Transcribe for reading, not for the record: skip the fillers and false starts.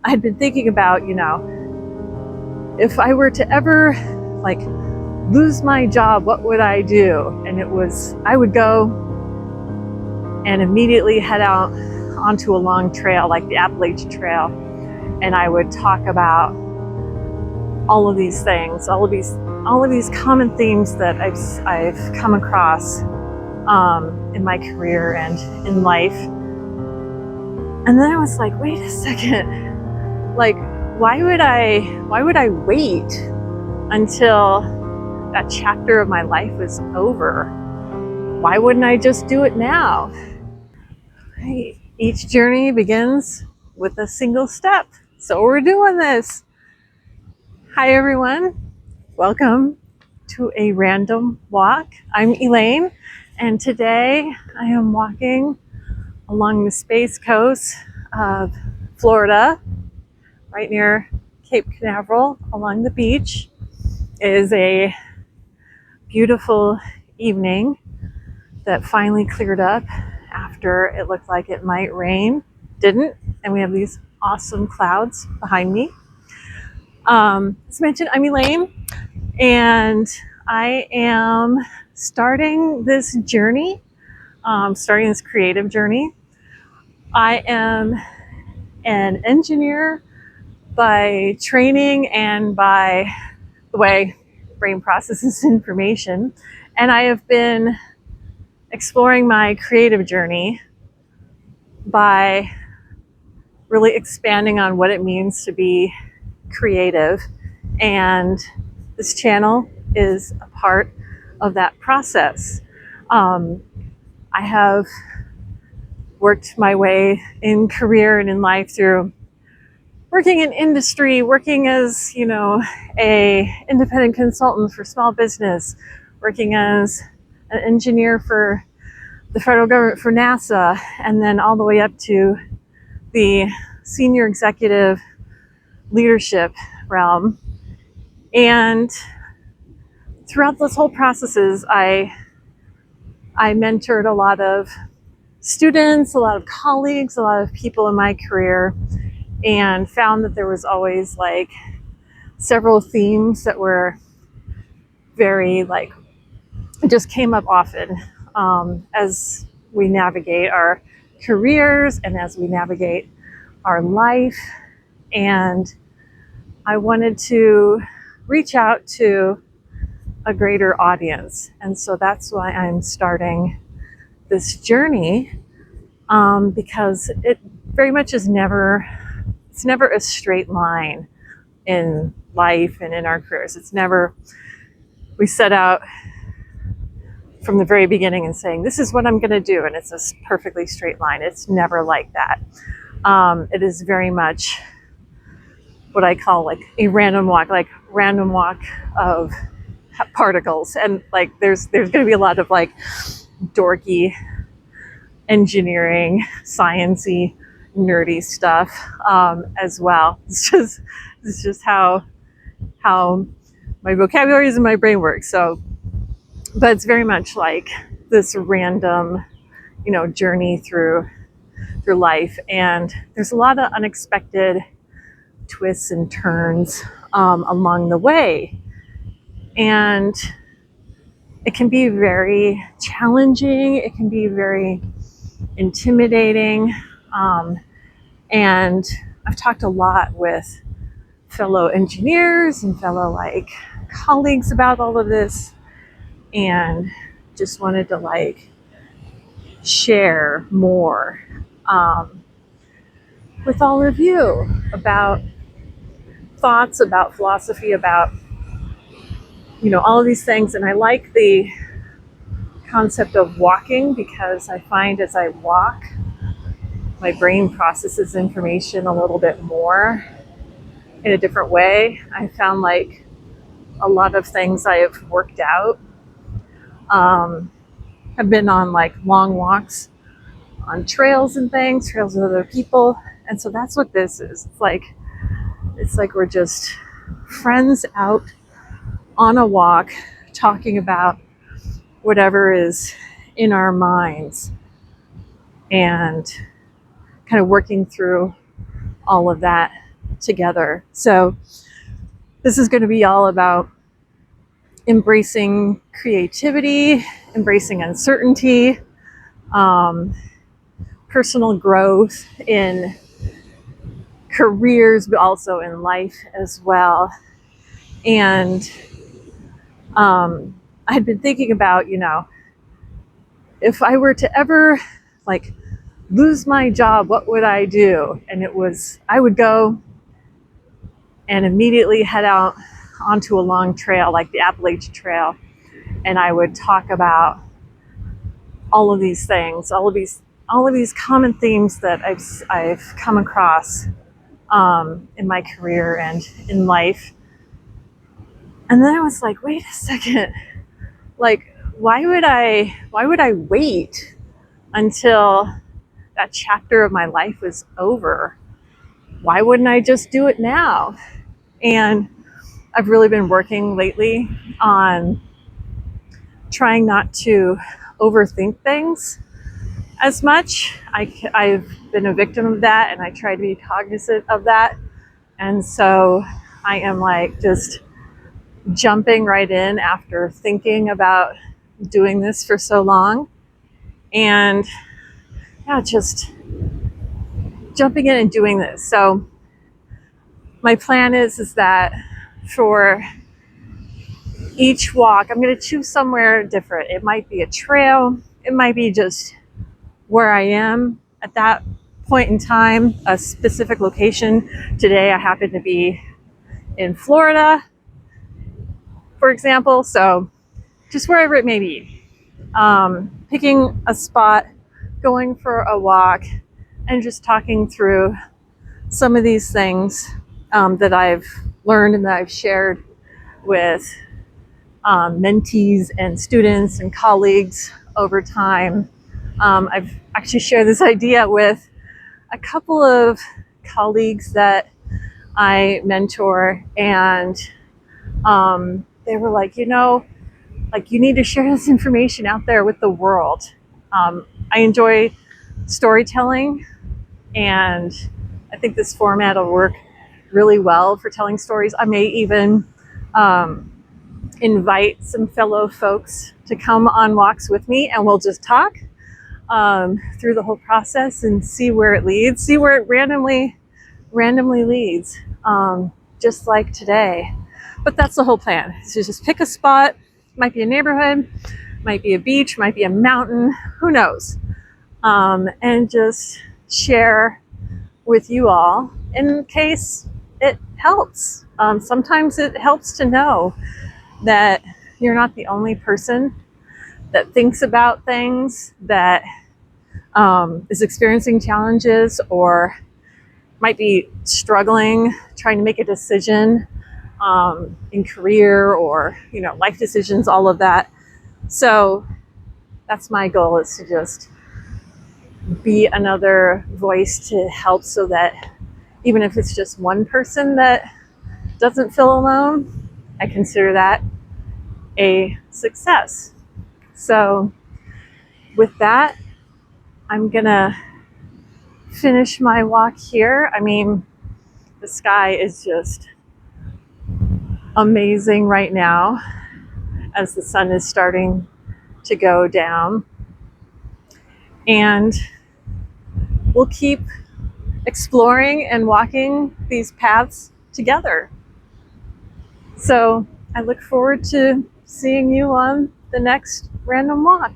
I'd been thinking about, if I were to ever like lose my job, what would I do? And I would go and immediately head out onto a long trail like the Appalachian Trail, and I would talk about all of these things, all of these common themes that I've come across in my career and in life. And then I was like, wait a second, like why would I wait until that chapter of my life is over? Why wouldn't I just do it now? Right? Each journey begins with a single step. So we're doing this. Hi everyone. Welcome to a random walk. I'm Elaine, and today I am walking along the Space Coast of Florida, right near Cape Canaveral along the beach. It is a beautiful evening that finally cleared up after it looked like it might rain. Didn't, and we have these awesome clouds behind me. As mentioned, I'm Elaine, and I am starting this journey, starting this creative journey. I am an engineer by training and by the way brain processes information, and I have been exploring my creative journey by really expanding on what it means to be creative, and this channel is a part of that process. I have worked my way in career and in life through working in industry, working as, a independent consultant for small business, working as an engineer for the federal government for NASA, and then all the way up to the senior executive leadership realm. And throughout those whole processes, I mentored a lot of students, a lot of colleagues, a lot of people in my career, and found that there was always like several themes that were very it just came up often as we navigate our careers and as we navigate our life. And I wanted to reach out to a greater audience. And so that's why I'm starting this journey, because it very much it's never a straight line in life and in our careers. It's never, we set out from the very beginning and saying, this is what I'm going to do, and it's a perfectly straight line. It's never like that. It is very much what I call like a random walk of particles. And like there's going to be a lot of like dorky engineering, sciencey, nerdy stuff as well. It's just how my vocabulary is and my brain works. So, but it's very much like this random, journey through life, and there's a lot of unexpected twists and turns along the way, and it can be very challenging. It can be very intimidating, and I've talked a lot with fellow engineers and fellow colleagues about all of this, and just wanted to share more with all of you about thoughts, about philosophy, about all of these things. And I like the concept of walking, because I find as I walk, my brain processes information a little bit more in a different way. I found a lot of things I have worked out have been on long walks on trails and things, trails with other people. And so that's what this is. It's like we're just friends out on a walk talking about whatever is in our minds and kind of working through all of that together. So this is going to be all about embracing creativity, embracing uncertainty, personal growth in careers, but also in life as well. And I'd been thinking about, if I were to ever like lose my job, what would I do? And I would go and immediately head out onto a long trail like the Appalachian Trail, and I would talk about all of these things, all of these common themes that I've come across in my career and in life. And then I was like, wait a second, like why would I wait until that chapter of my life was over? Why wouldn't I just do it now? And I've really been working lately on trying not to overthink things as much. I've been a victim of that, and I try to be cognizant of that. And so I am like just jumping right in after thinking about doing this for so long. And yeah, just jumping in and doing this. So my plan is that for each walk, I'm going to choose somewhere different. It might be a trail. It might be just where I am at that point in time, a specific location. Today, I happen to be in Florida, for example. So just wherever it may be, picking a spot, going for a walk, and just talking through some of these things that I've learned and that I've shared with mentees and students and colleagues over time. I've actually shared this idea with a couple of colleagues that I mentor, and they were like, you need to share this information out there with the world. I enjoy storytelling, and I think this format will work really well for telling stories. I may even invite some fellow folks to come on walks with me, and we'll just talk through the whole process and see where it leads, see where it randomly leads, just like today. But that's the whole plan. So just pick a spot. Might be a neighborhood, might be a beach, might be a mountain, who knows? And just share with you all in case it helps. Sometimes it helps to know that you're not the only person that thinks about things, that is experiencing challenges, or might be struggling, trying to make a decision in career or life decisions, all of that. So that's my goal, is to just be another voice to help, so that even if it's just one person that doesn't feel alone, I consider that a success. So with that, I'm gonna finish my walk here. I mean, the sky is just amazing right now as the sun is starting to go down. And we'll keep exploring and walking these paths together. So I look forward to seeing you on the next random walk.